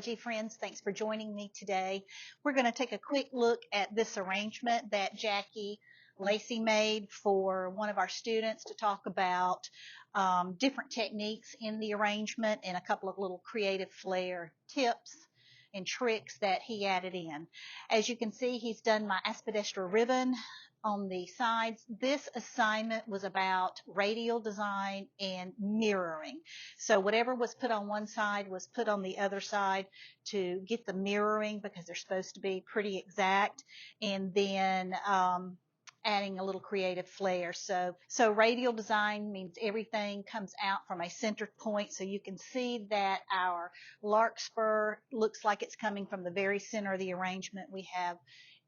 Technology friends. Thanks for joining me today. We're going to take a quick look at this arrangement that Jackie Lacey made for one of our students to talk about different techniques in the arrangement and a couple of little Creative Flair tips and tricks that he added in. As you can see, he's done my aspidistra ribbon on the sides. This assignment was about radial design and mirroring. So whatever was put on one side was put on the other side to get the mirroring because they're supposed to be pretty exact. And then adding a little creative flair. So radial design means everything comes out from a centered point. So you can see that our larkspur looks like it's coming from the very center of the arrangement. We have,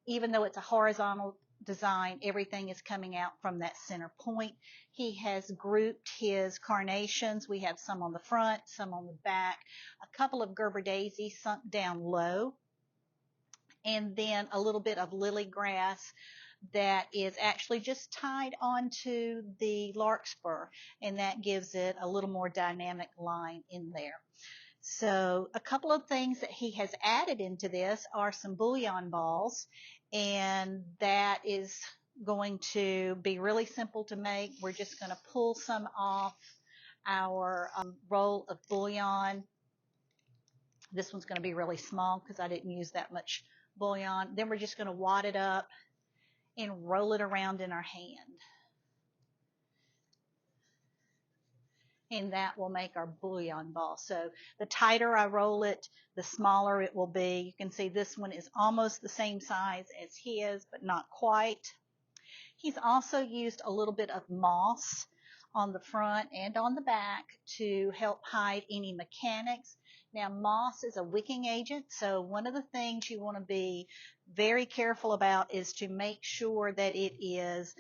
even though it's a horizontal design, everything is coming out from that center point. He has grouped his carnations. We have some on the front, some on the back, a couple of Gerber daisies sunk down low, and then a little bit of lily grass that is actually just tied onto the larkspur, and that gives it a little more dynamic line in there. So a couple of things that he has added into this are some bullion balls, and that is going to be really simple to make. We're just going to pull some off our roll of bullion. This one's going to be really small because I didn't use that much bullion. Then we're just going to wad it up and roll it around in our hand. And that will make our bullion ball. So the tighter I roll it, the smaller it will be. You can see this one is almost the same size as his, but not quite. He's also used a little bit of moss on the front and on the back to help hide any mechanics. Now, moss is a wicking agent, so one of the things you want to be very careful about is to make sure that it is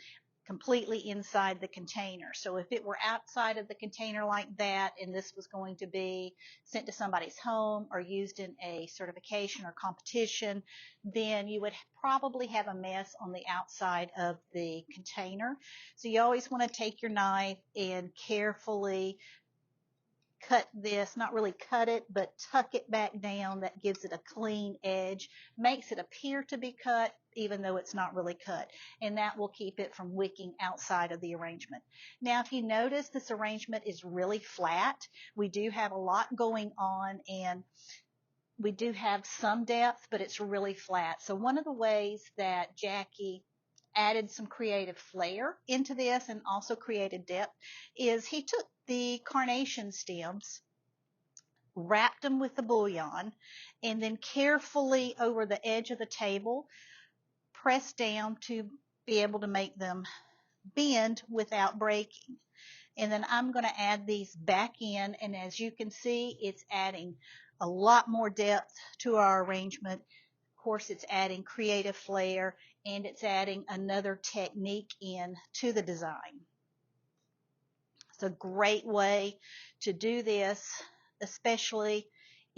completely inside the container. So if it were outside of the container like that, and this was going to be sent to somebody's home or used in a certification or competition, then you would probably have a mess on the outside of the container. So you always want to take your knife and carefully cut this, not really cut it, but tuck it back down. That gives it a clean edge, makes it appear to be cut even though it's not really cut, and that will keep it from wicking outside of the arrangement. Now, if you notice, this arrangement is really flat. We do have a lot going on, and we do have some depth, but it's really flat. So one of the ways that Jackie added some creative flair into this and also created depth is he took the carnation stems, wrapped them with the bullion, and then carefully over the edge of the table pressed down to be able to make them bend without breaking. And then I'm going to add these back in, and as you can see, it's adding a lot more depth to our arrangement. Of course, it's adding creative flair, and it's adding another technique in to the design. It's a great way to do this, especially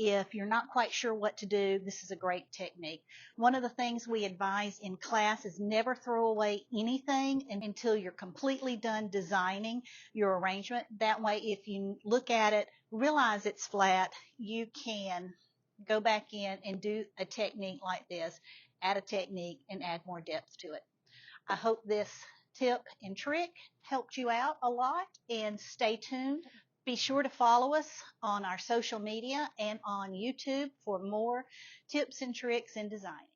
if you're not quite sure what to do. This is a great technique. One of the things we advise in class is never throw away anything until you're completely done designing your arrangement. That way, if you look at it, realize it's flat, you can go back in and do a technique like this, add a technique, and add more depth to it. I hope this tip and trick helped you out a lot, and stay tuned. Be sure to follow us on our social media and on YouTube for more tips and tricks in designing.